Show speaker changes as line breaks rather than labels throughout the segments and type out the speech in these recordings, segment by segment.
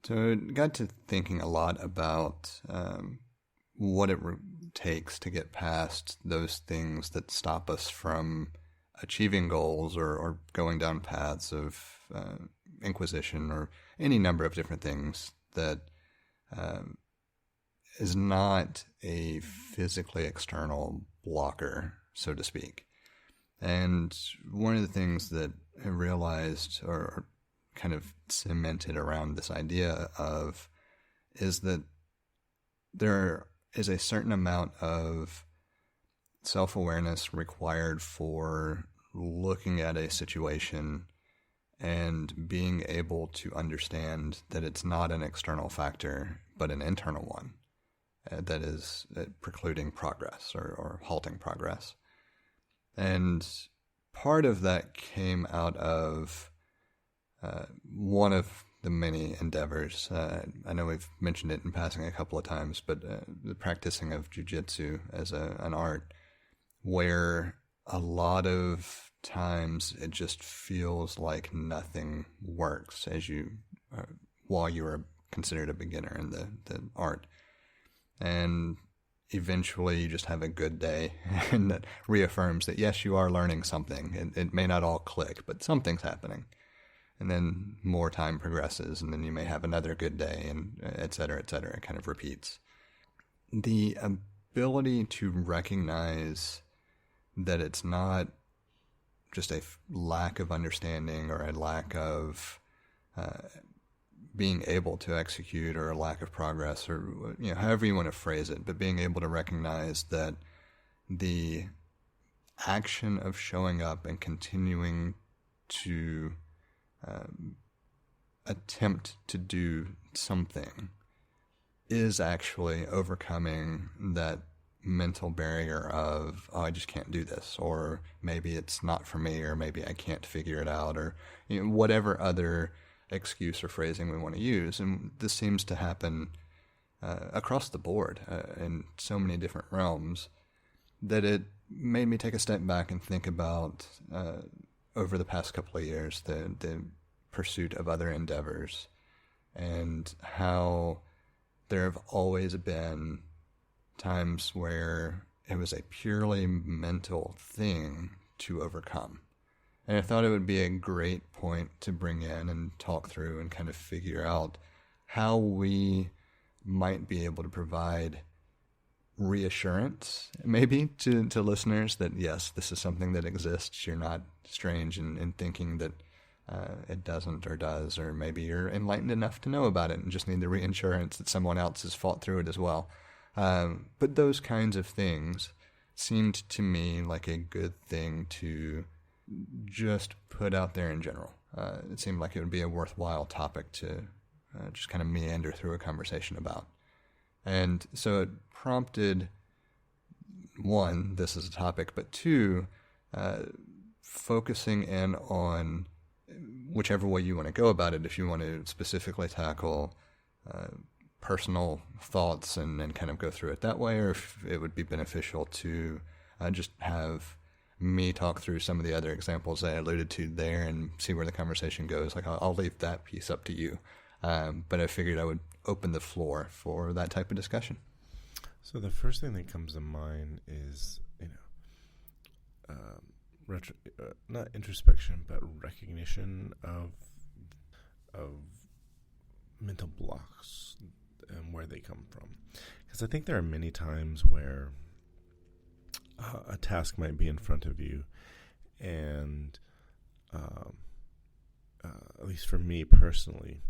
So I got to thinking a lot about what it takes to get past those things that stop us from achieving goals or going down paths of inquisition or any number of different things that is not a physically external blocker, so to speak. And one of the things that I realized or kind of cemented around this idea of is that there is a certain amount of self-awareness required for looking at a situation and being able to understand that it's not an external factor, but an internal one that is precluding progress or halting progress. And part of that came out of one of the many endeavors. I know we've mentioned it in passing a couple of times, but the practicing of jiu-jitsu as an art, where a lot of times it just feels like nothing works as you while you are considered a beginner in the art. And eventually you just have a good day, and that reaffirms that, yes, you are learning something. It may not all click, but something's happening. And then more time progresses, and then you may have another good day, and et cetera, et cetera. It kind of repeats. The ability to recognize that it's not just a lack of understanding or a lack of being able to execute or a lack of progress or however you want to phrase it, but being able to recognize that the action of showing up and continuing to attempt to do something is actually overcoming that mental barrier of, oh, I just can't do this, or maybe it's not for me, or maybe I can't figure it out, or whatever other excuse or phrasing we want to use. And this seems to happen across the board in so many different realms that it made me take a step back and think about over the past couple of years the pursuit of other endeavors and how there have always been times where it was a purely mental thing to overcome. And I thought it would be a great point to bring in and talk through and kind of figure out how we might be able to provide reassurance, maybe, to listeners that, yes, this is something that exists. You're not strange in thinking that it doesn't or does, or maybe you're enlightened enough to know about it and just need the reassurance that someone else has fought through it as well. But those kinds of things seemed to me like a good thing to just put out there in general. It seemed like it would be a worthwhile topic to just kind of meander through a conversation about. And so it prompted, one, this is a topic, but two, focusing in on whichever way you want to go about it. If you want to specifically tackle personal thoughts and kind of go through it that way, or if it would be beneficial to just have me talk through some of the other examples I alluded to there and see where the conversation goes. Like, I'll leave that piece up to you. But I figured I would open the floor for that type of discussion.
So the first thing that comes to mind is, not introspection, but recognition of mental blocks and where they come from. Because I think there are many times where a task might be in front of you, and at least for me personally,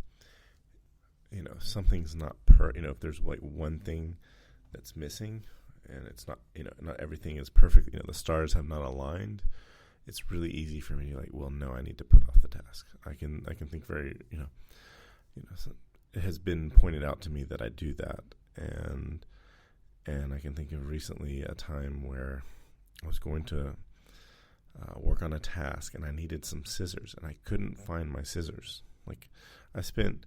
something's not if there's like one thing that's missing, and it's not, not everything is perfect, the stars have not aligned, it's really easy for me to like, well, no, I need to put off the task. I can think very, so it has been pointed out to me that I do that, and I can think of recently a time where I was going to work on a task, and I needed some scissors, and I couldn't find my scissors. Like, I spent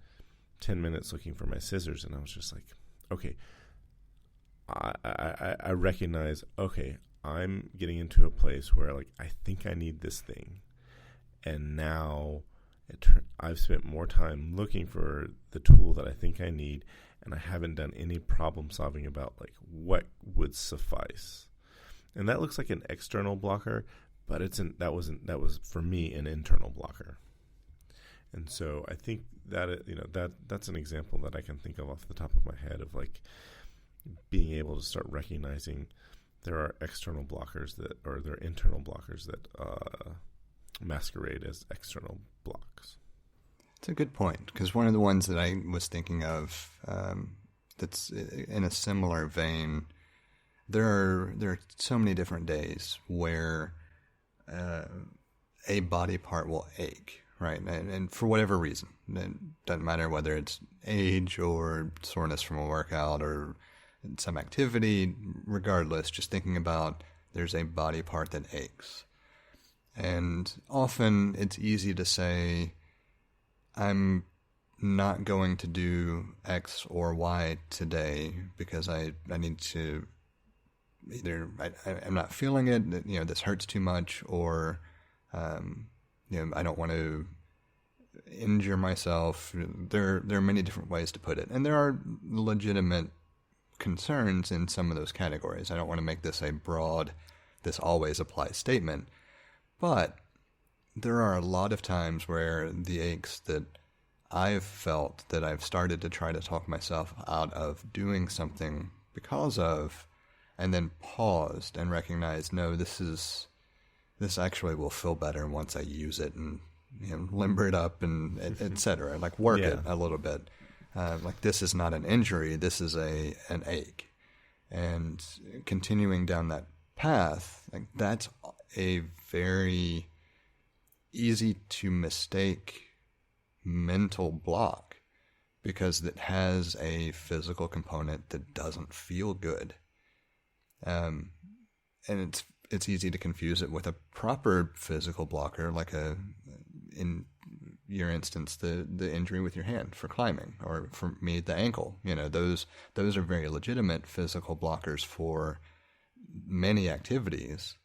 10 minutes looking for my scissors, and I was just like, okay, I recognize, okay, I'm getting into a place where, like, I think I need this thing, and now I've spent more time looking for the tool that I think I need, and I haven't done any problem solving about like what would suffice. And that looks like an external blocker, but that was for me an internal blocker. And so I think that that's an example that I can think of off the top of my head of like being able to start recognizing there are external blockers there are internal blockers that masquerade as external blocks.
It's a good point, because one of the ones that I was thinking of that's in a similar vein, there are so many different days where a body part will ache, right? And for whatever reason, it doesn't matter whether it's age or soreness from a workout or some activity, regardless, just thinking about there's a body part that aches. And often it's easy to say, I'm not going to do X or Y today because I need to either I'm not feeling it, this hurts too much, or I don't want to injure myself. There are many different ways to put it, and there are legitimate concerns in some of those categories. I don't want to make this a broad, this always applies statement, but there are a lot of times where the aches that I've felt that I've started to try to talk myself out of doing something because of, and then paused and recognized, no, this actually will feel better once I use it and limber it up and et cetera, like work it a little bit. Like this is not an injury, this is an ache. And continuing down that path, like that's a very easy to mistake mental block, because it has a physical component that doesn't feel good. And it's easy to confuse it with a proper physical blocker, like in your instance, the injury with your hand for climbing, or for me, the ankle. Those are very legitimate physical blockers for many activities.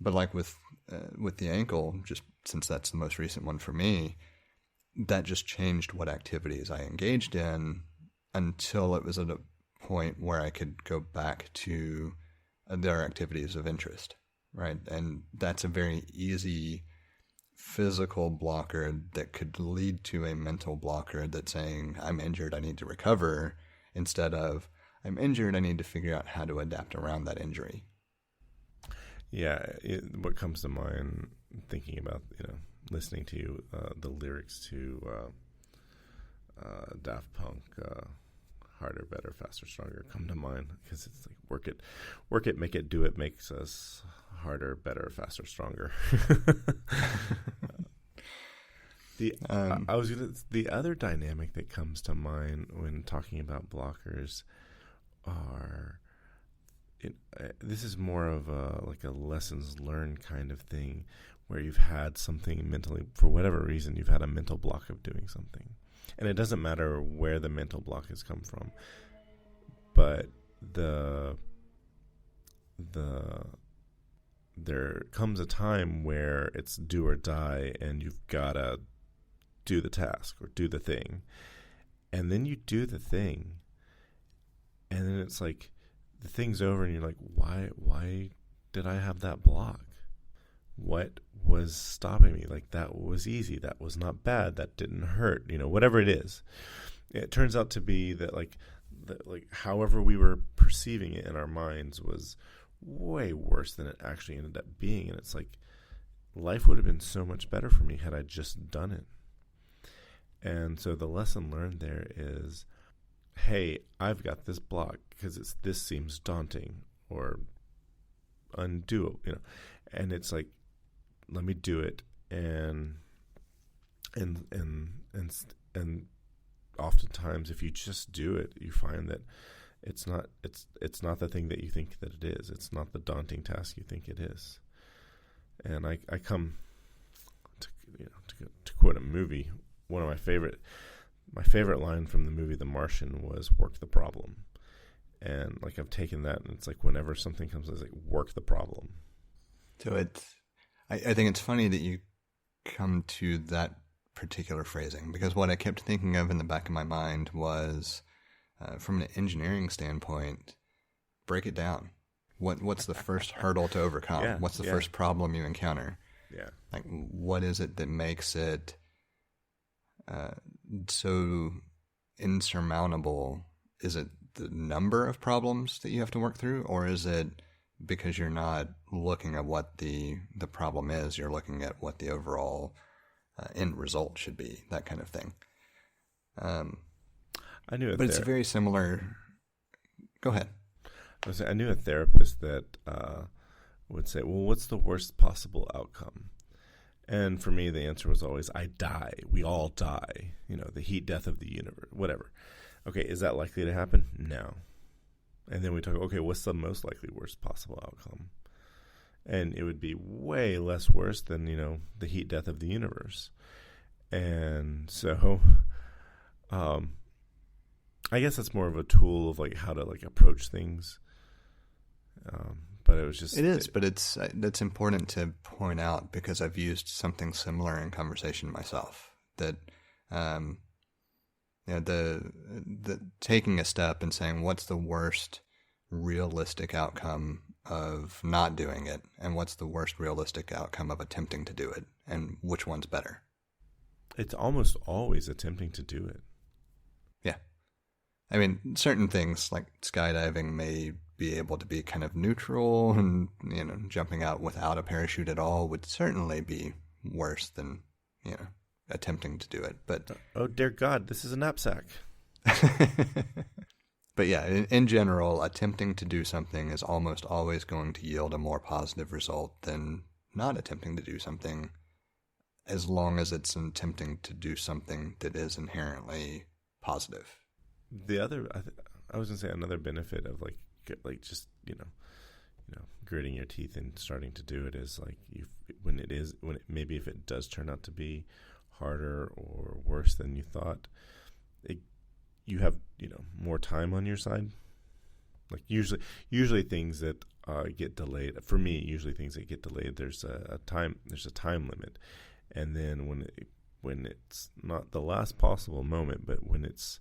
But like with the ankle, just since that's the most recent one for me, that just changed what activities I engaged in until it was at a point where I could go back to their activities of interest, right? And that's a very easy physical blocker that could lead to a mental blocker that's saying, I'm injured, I need to recover, instead of, I'm injured, I need to figure out how to adapt around that injury.
Yeah, what comes to mind thinking about, listening to the lyrics to Daft Punk, Harder, Better, Faster, Stronger come to mind, because it's like work it, make it, do it makes us harder, better, faster, stronger. The other dynamic that comes to mind when talking about blockers are, this is more of a lessons learned kind of thing, where you've had something mentally, for whatever reason, you've had a mental block of doing something. And it doesn't matter where the mental block has come from, but there comes a time where it's do or die, and you've got to do the task or do the thing. And then you do the thing, and then it's like the thing's over, and you're like, why did I have that block? What was stopping me? Like, that was easy. That was not bad. That didn't hurt. Whatever it is. It turns out to be that however we were perceiving it in our minds was way worse than it actually ended up being. And it's like, life would have been so much better for me had I just done it. And so the lesson learned there is, hey, I've got this block because this seems daunting or undoable, and it's like, let me do it, and oftentimes if you just do it, you find that it's not the thing that you think that it is. It's not the daunting task you think it is. And I come to quote a movie. One of my favorite line from the movie The Martian was "work the problem," and I've taken that, and it's like whenever something comes, it's like work the problem.
So I think it's funny that you come to that particular phrasing, because what I kept thinking of in the back of my mind was, from an engineering standpoint, break it down. What's the first hurdle to overcome?
Yeah,
What's the
yeah.
first problem you encounter?
Yeah.
Like, what is it that makes it so insurmountable? Is it the number of problems that you have to work through, or is it because you're not looking at what the problem is, you're looking at what the overall end result should be, that kind of thing.
I knew it.
But it's very similar. Go ahead.
I knew a therapist that would say, well, what's the worst possible outcome? And for me, the answer was always, I die. We all die. The heat death of the universe, whatever. Okay, is that likely to happen? No. And then we talk, okay, what's the most likely worst possible outcome? And it would be way less worse than, the heat death of the universe. And so I guess that's more of a tool of how to approach things. But it was just... It
is, but that's important to point out, because I've used something similar in conversation myself, that the taking a step and saying, what's the worst realistic outcome of not doing it, and what's the worst realistic outcome of attempting to do it, and which one's better?
It's almost always attempting to do it.
Yeah. I mean, certain things like skydiving may be able to be kind of neutral, and, jumping out without a parachute at all would certainly be worse than, attempting to do it. But
oh, dear God, this is a knapsack.
But yeah, in general, attempting to do something is almost always going to yield a more positive result than not attempting to do something, as long as it's attempting to do something that is inherently positive.
The other, I was going to say, another benefit of just, gritting your teeth and starting to do it is maybe if it does turn out to be harder or worse than you thought, you have, more time on your side. Usually things that get delayed, for me, usually things that get delayed, there's a time limit. And then when it's not the last possible moment, but when it's,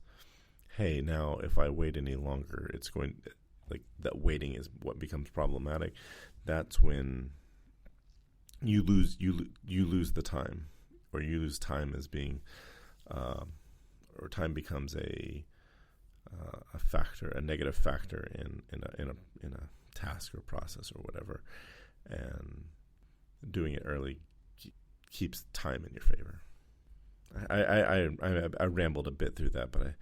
hey, now if I wait any longer, it's going, that waiting is what becomes problematic. That's when you lose the time, or you lose time as being, or time becomes a factor, a negative factor in a task or process or whatever, and doing it early keeps time in your favor. I rambled a bit through that, but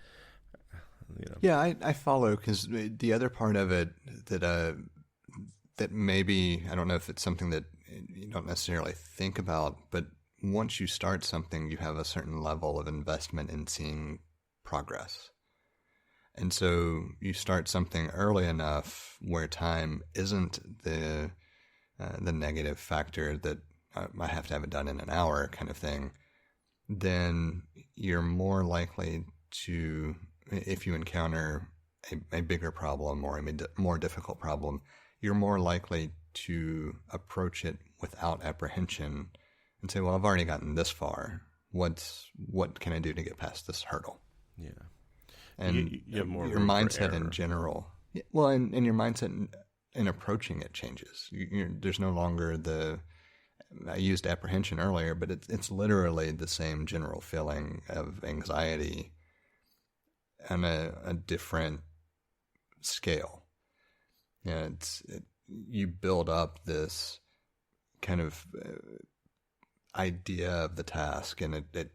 Yeah, I follow, because the other part of it that maybe, I don't know if it's something that you don't necessarily think about, but once you start something, you have a certain level of investment in seeing progress. And so you start something early enough where time isn't the negative factor that I have to have it done in an hour kind of thing, then you're more likely to, if you encounter a bigger problem or a more difficult problem, you're more likely to approach it without apprehension and say, well, I've already gotten this far. What can I do to get past this hurdle?
Yeah.
And
you have more
your
room for
mindset
error.
in general. Well, and your mindset in approaching it changes. There's no longer I used apprehension earlier, but it's literally the same general feeling of anxiety on a different scale. You build up this kind of idea of the task, and it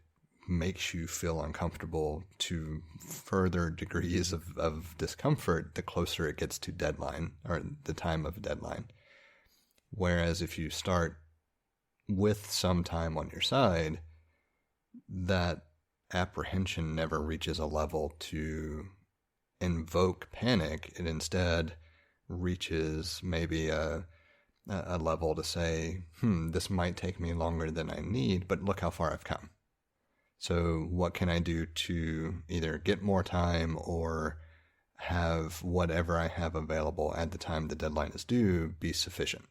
makes you feel uncomfortable to further degrees of discomfort the closer it gets to deadline, or the time of deadline. Whereas if you start with some time on your side, that apprehension never reaches a level to invoke panic. It instead reaches maybe a level to say, this might take me longer than I need, but look how far I've come. So what can I do to either get more time or have whatever I have available at the time the deadline is due be sufficient?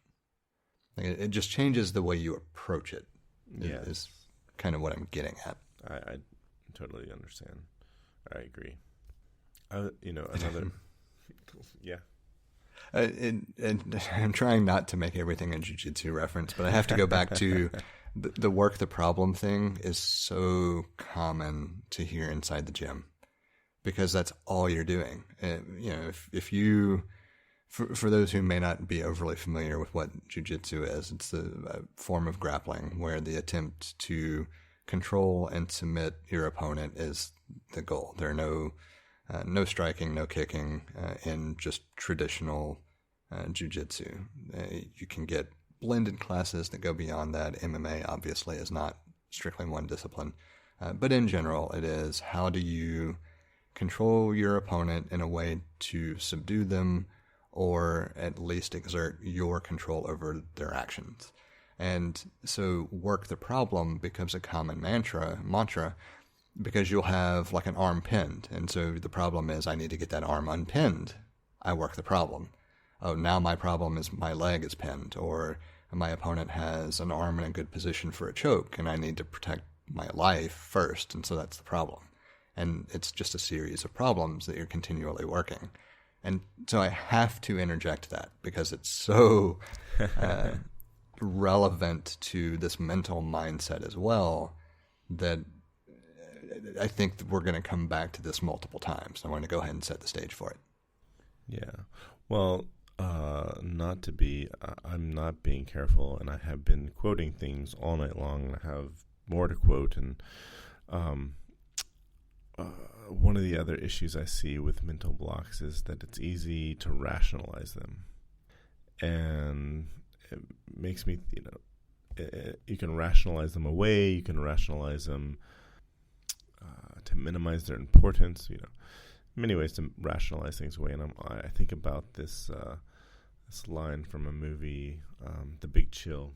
It just changes the way you approach it.
Yeah.
kind of what I'm getting at.
I totally understand. I agree. Another, yeah.
And I'm trying not to make everything a jiu-jitsu reference, but I have to go back to the work the problem thing is so common to hear inside the gym because that's all you're doing. If you, for those who may not be overly familiar with what jiu-jitsu is, it's a form of grappling where the attempt to control and submit your opponent is the goal. There are no striking, no kicking in just traditional jiu-jitsu. You can get blended classes that go beyond that. MMA obviously is not strictly one discipline. But in general, it is how do you control your opponent in a way to subdue them or at least exert your control over their actions. And so work the problem becomes a common mantra because you'll have like an arm pinned. And so the problem is I need to get that arm unpinned. I work the problem. Oh, now my problem is my leg is pinned, or my opponent has an arm in a good position for a choke, and I need to protect my life first, and so that's the problem. And it's just a series of problems that you're continually working. And so I have to interject that because it's so relevant to this mental mindset as well that I think that we're going to come back to this multiple times. I want to go ahead and set the stage for it.
Yeah. Well, I'm not being careful, and I have been quoting things all night long, and I have more to quote. And one of the other issues I see with mental blocks is that it's easy to rationalize them. And it makes me, you can rationalize them away, you can rationalize them to minimize their importance, many ways to rationalize things away. And I think about this line from a movie, The Big Chill.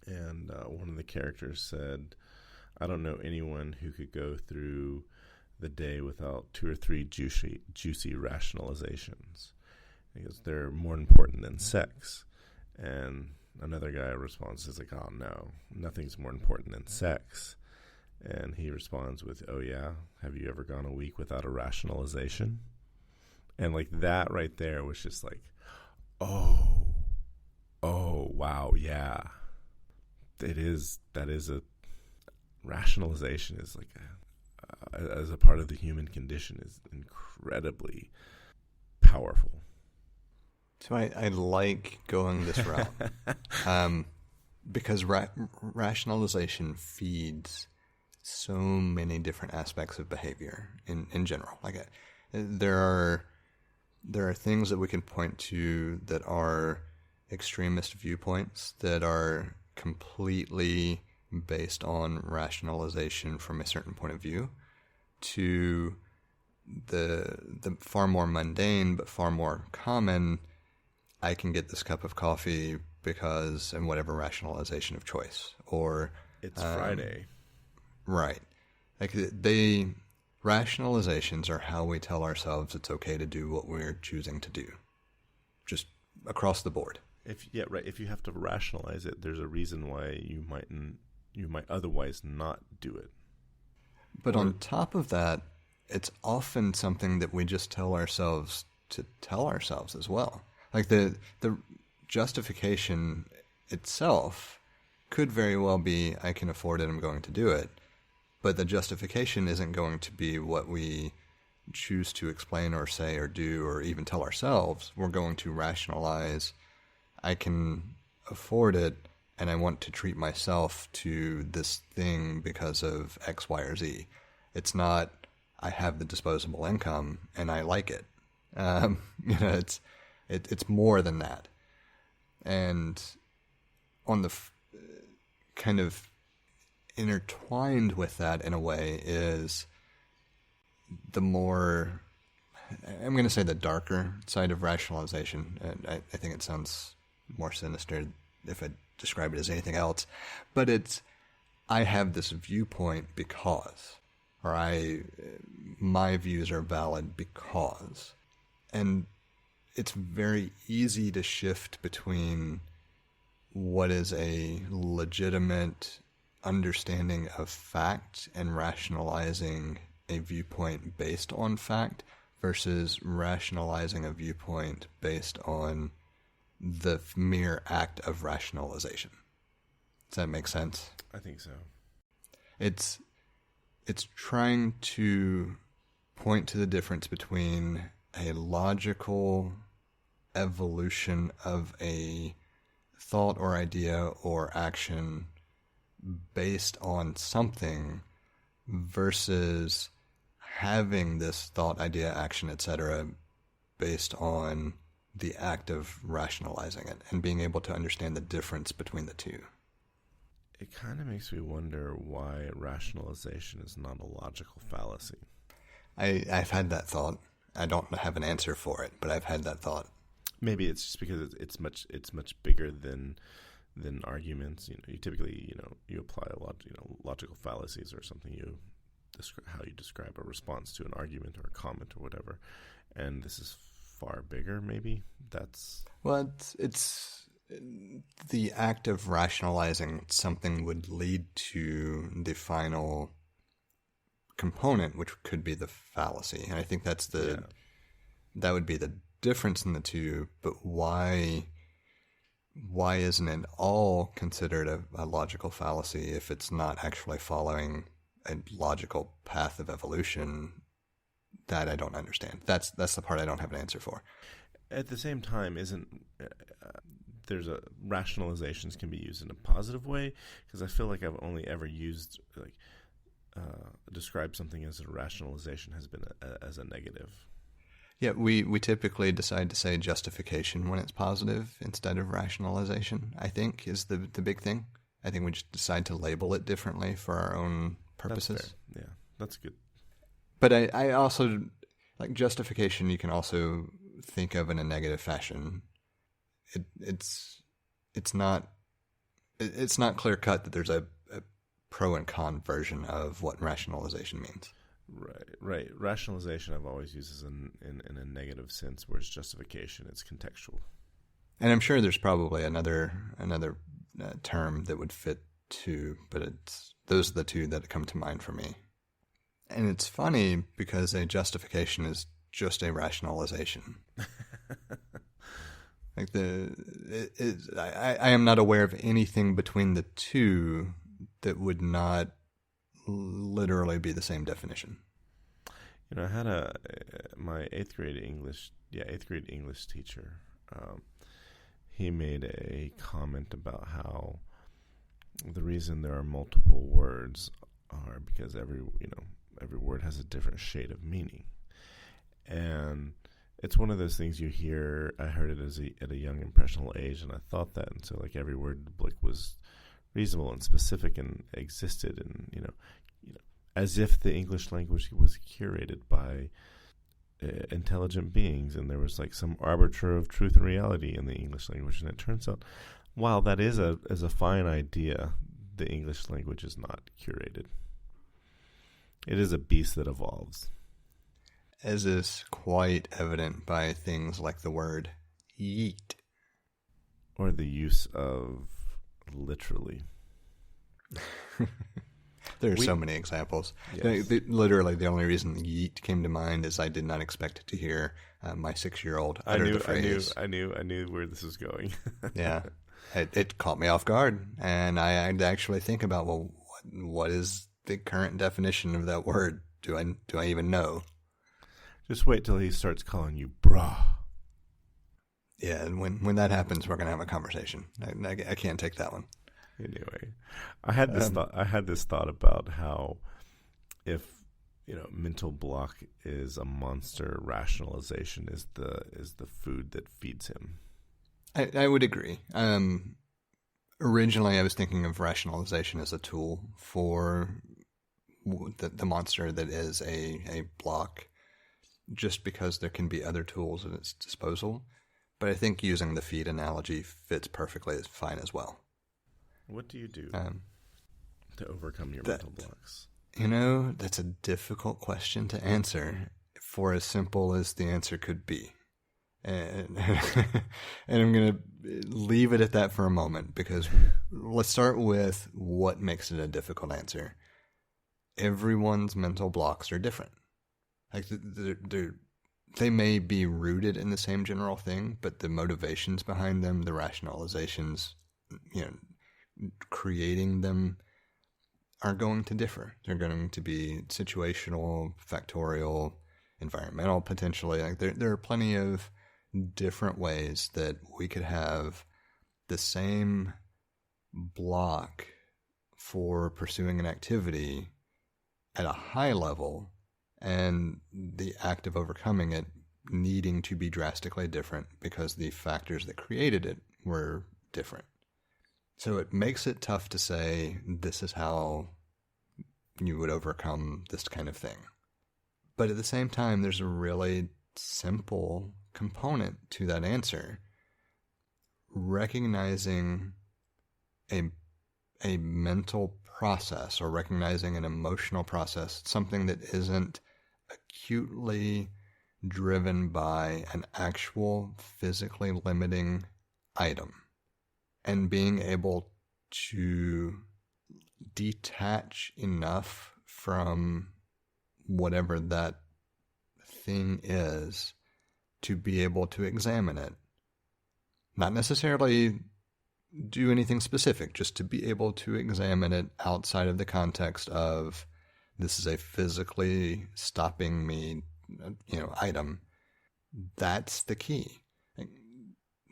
And one of the characters said, I don't know anyone who could go through the day without 2 or 3 juicy rationalizations. Because they're more important than sex. And another guy responds, is like, oh no, nothing's more important than sex. And he responds with, oh yeah, have you ever gone a week without a rationalization? And like that right there was just like, oh wow, yeah. That is a rationalization is like as a part of the human condition is incredibly powerful.
So I like going this route because rationalization feeds so many different aspects of behavior in general. Like there are things that we can point to that are extremist viewpoints that are completely based on rationalization from a certain point of view to the far more mundane but far more common, I can get this cup of coffee because, and whatever rationalization of choice. Or
it's Friday.
Right. Like rationalizations are how we tell ourselves it's okay to do what we're choosing to do. Just across the board.
If you have to rationalize it, there's a reason why you might otherwise not do it.
But on top of that, it's often something that we just tell ourselves to tell ourselves as well. Like the justification itself could very well be, I can afford it, I'm going to do it. But the justification isn't going to be what we choose to explain or say or do or even tell ourselves. We're going to rationalize, I can afford it, and I want to treat myself to this thing because of X, Y, or Z. It's not, I have the disposable income and I like it. It's more than that. And on the kind of intertwined with that in a way is the more, I'm going to say the darker side of rationalization. And I think it sounds more sinister if I describe it as anything else. But it's, I have this viewpoint because, or my views are valid because. And it's very easy to shift between what is a legitimate understanding of fact and rationalizing a viewpoint based on fact versus rationalizing a viewpoint based on the mere act of rationalization. Does that make sense?
I think so.
It's trying to point to the difference between a logical evolution of a thought or idea or action based on something versus having this thought, idea, action, etc. based on the act of rationalizing it and being able to understand the difference between the two.
It kind of makes me wonder why rationalization is not a logical fallacy.
I've had that thought. I don't have an answer for it, but I've had that thought.
Maybe it's just because it's much bigger than arguments. You typically you apply a lot logical fallacies or something how you describe a response to an argument or a comment or whatever, and this is far bigger. Maybe that's
it's the act of rationalizing something would lead to the final component, which could be the fallacy, and I think that would be the difference in the two. But why isn't it all considered a logical fallacy if it's not actually following a logical path of evolution? That I don't understand. That's the part I don't have an answer for.
At the same time, there's rationalizations can be used in a positive way, because I feel like I've only ever used describe something as a rationalization has been as a negative.
Yeah, we typically decide to say justification when it's positive instead of rationalization, I think, is the big thing. I think we just decide to label it differently for our own purposes.
That's fair. Yeah, that's good.
But I also, like, justification you can also think of in a negative fashion. It's not clear-cut that there's a pro and con version of what rationalization means.
Right. Rationalization I've always used as in a negative sense, whereas justification, it's contextual.
And I'm sure there's probably another term that would fit too, but those are the two that come to mind for me. And it's funny because a justification is just a rationalization. Like I am not aware of anything between the two that would not literally be the same definition.
I had my eighth grade English teacher. He made a comment about how the reason there are multiple words are because every word has a different shade of meaning, and it's one of those things you hear. I heard it at a young impressionable age, and I thought that, and so every word was reasonable and specific and existed, and as if the English language was curated by intelligent beings, and there was some arbiter of truth and reality in the English language. And it turns out, while that is a fine idea, the English language is not curated. It is a beast that evolves.
As is quite evident by things like the word yeet.
Or the use of literally.
There are so many examples.
Yes.
Literally, the only reason yeet came to mind is I did not expect to hear my 6-year-old utter the phrase.
I knew where this was going.
Yeah. It caught me off guard, and I had to actually think about, well, what is the current definition of that word? Do I even know?
Just wait till he starts calling you brah.
Yeah, and when that happens, we're gonna have a conversation. I can't take that one.
Anyway, I had this thought about how if mental block is a monster, rationalization is the food that feeds him.
I would agree. Originally, I was thinking of rationalization as a tool for the monster that is a block, just because there can be other tools at its disposal. But I think using the feed analogy fits perfectly fine as well.
What do you do to overcome your mental blocks?
That's a difficult question to answer for as simple as the answer could be. And, and I'm going to leave it at that for a moment, because let's start with what makes it a difficult answer. Everyone's mental blocks are different. Like they may be rooted in the same general thing, but the motivations behind them, the rationalizations, creating them, are going to differ. They're going to be situational, factorial, environmental, potentially. Like there are plenty of different ways that we could have the same block for pursuing an activity at a high level, and the act of overcoming it needing to be drastically different because the factors that created it were different. So it makes it tough to say this is how you would overcome this kind of thing. But at the same time, there's a really simple component to that answer. Recognizing a mental process, or recognizing an emotional process, something that isn't acutely driven by an actual physically limiting item, and being able to detach enough from whatever that thing is to be able to examine it. Not necessarily do anything specific, just to be able to examine it outside of the context of this is a physically stopping me, item. That's the key.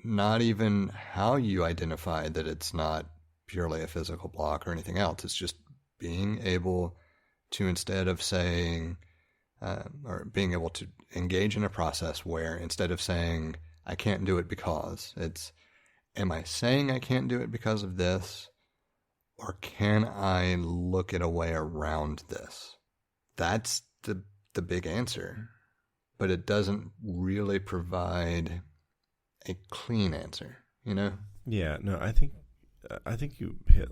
Not even how you identify that it's not purely a physical block or anything else. It's just being able to, instead of saying, or being able to engage in a process where instead of saying, I can't do it because, it's, am I saying I can't do it because of this? Or can I look at a way around this? That's the big answer. But it doesn't really provide a clean answer,
Yeah, no, I think you hit,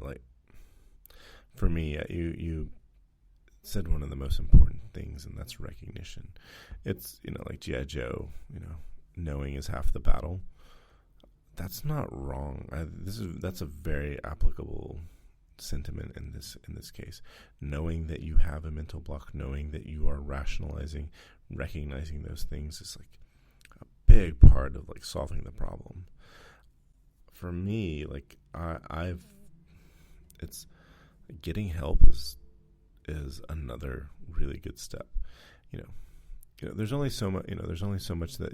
for me, you said one of the most important things, and that's recognition. It's, like G.I. Joe, knowing is half the battle. That's not wrong. That's a very applicable sentiment in this case. Knowing that you have a mental block, knowing that you are rationalizing, recognizing those things is like a big part of solving the problem. For me, it's getting help is another really good step. There's only so much. There's only so much that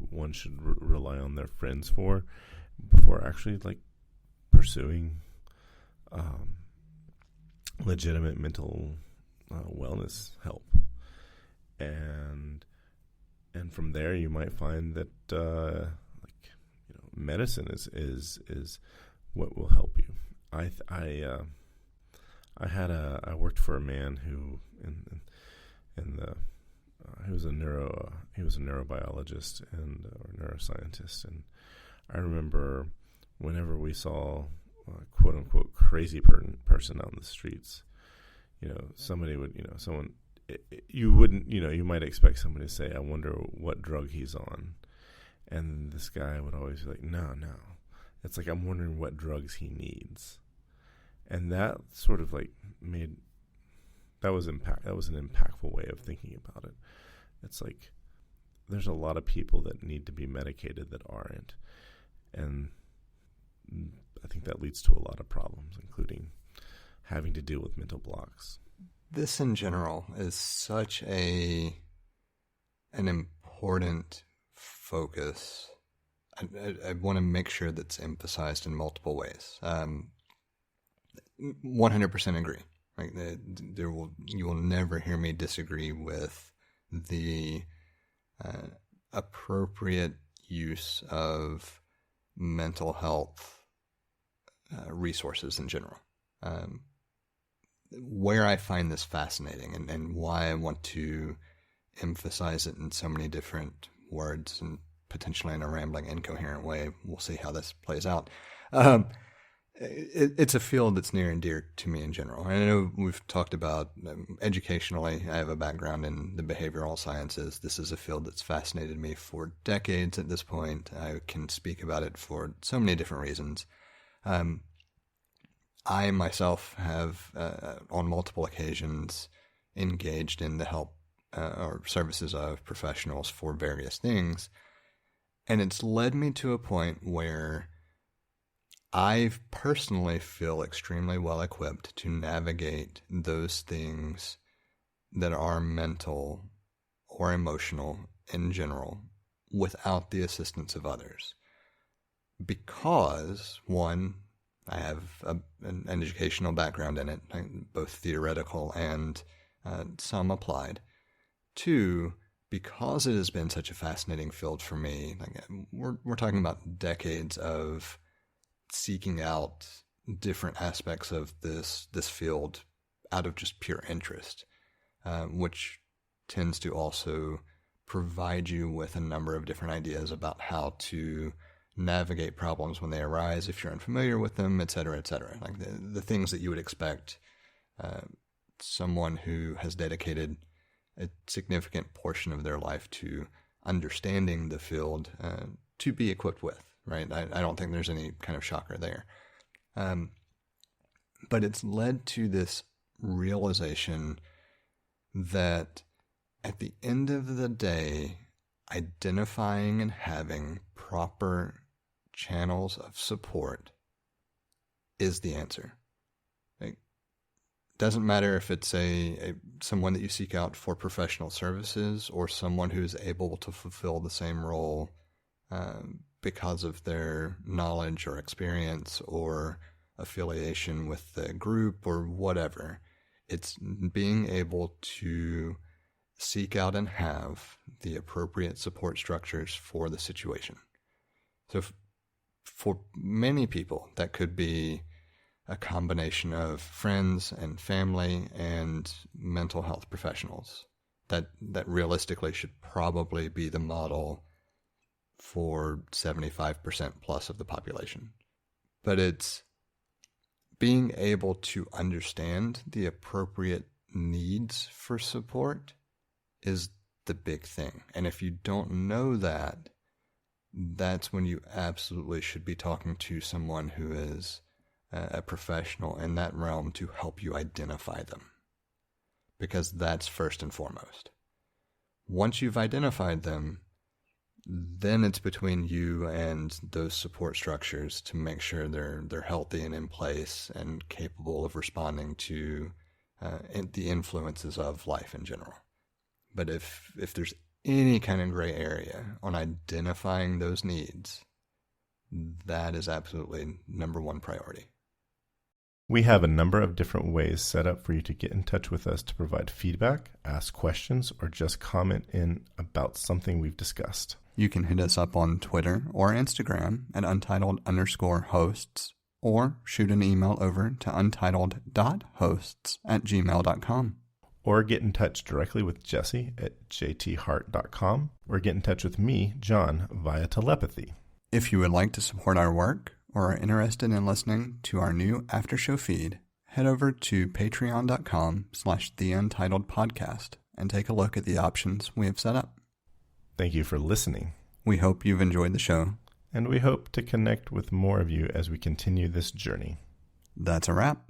one should rely on their friends for before actually pursuing legitimate mental wellness help. And from there, you might find that medicine is what will help you. I worked for a man who he was a neurobiologist and or neuroscientist, and I remember whenever we saw quote unquote crazy person out in the streets, somebody would you might expect somebody to say, I wonder what drug he's on, and this guy would always be like, no, it's like, I'm wondering what drugs he needs. And that sort of that was an impactful way of thinking about it. It's like there's a lot of people that need to be medicated that aren't, and I think that leads to a lot of problems, including having to deal with mental blocks.
This in general is such an important focus. I want to make sure that's emphasized in multiple ways. 100% agree. Right? You will never hear me disagree with the appropriate use of mental health resources in general. Where I find this fascinating and why I want to emphasize it in so many different words and potentially in a rambling, incoherent way, we'll see how this plays out, It's a field that's near and dear to me in general. I know we've talked about educationally, I have a background in the behavioral sciences. This is a field that's fascinated me for decades at this point. I can speak about it for so many different reasons. I myself have, on multiple occasions, engaged in the help or services of professionals for various things. And it's led me to a point where I personally feel extremely well equipped to navigate those things that are mental or emotional in general without the assistance of others. Because, one, I have an educational background in it, both theoretical and some applied. Two, because it has been such a fascinating field for me, we're talking about decades of seeking out different aspects of this field out of just pure interest, which tends to also provide you with a number of different ideas about how to navigate problems when they arise if you're unfamiliar with them, et cetera, like the things that you would expect someone who has dedicated a significant portion of their life to understanding the field to be equipped with, right? I don't think there's any kind of shocker there. But it's led to this realization that at the end of the day, identifying and having proper channels of support is the answer. It doesn't matter if it's someone that you seek out for professional services or someone who's able to fulfill the same role because of their knowledge or experience or affiliation with the group or whatever. It's being able to seek out and have the appropriate support structures for the situation. So for many people, that could be a combination of friends and family and mental health professionals. That realistically should probably be the model for 75% plus of the population. But it's being able to understand the appropriate needs for support is the big thing. And if you don't know that, that's when you absolutely should be talking to someone who is a professional in that realm to help you identify them. Because that's first and foremost. Once you've identified them, then it's between you and those support structures to make sure they're healthy and in place and capable of responding to the influences of life in general. But if there's any kind of gray area on identifying those needs, that is absolutely number one priority.
We have a number of different ways set up for you to get in touch with us to provide feedback, ask questions, or just comment in about something we've discussed.
You can hit us up on Twitter or Instagram at untitled_hosts, or shoot an email over to untitled.hosts@gmail.com.
Or get in touch directly with Jesse at jthart.com, or get in touch with me, John, via telepathy.
If you would like to support our work or are interested in listening to our new after-show feed, head over to patreon.com/theUntitledPodcast and take a look at the options we have set up.
Thank you for listening.
We hope you've enjoyed the show.
And we hope to connect with more of you as we continue this journey.
That's a wrap.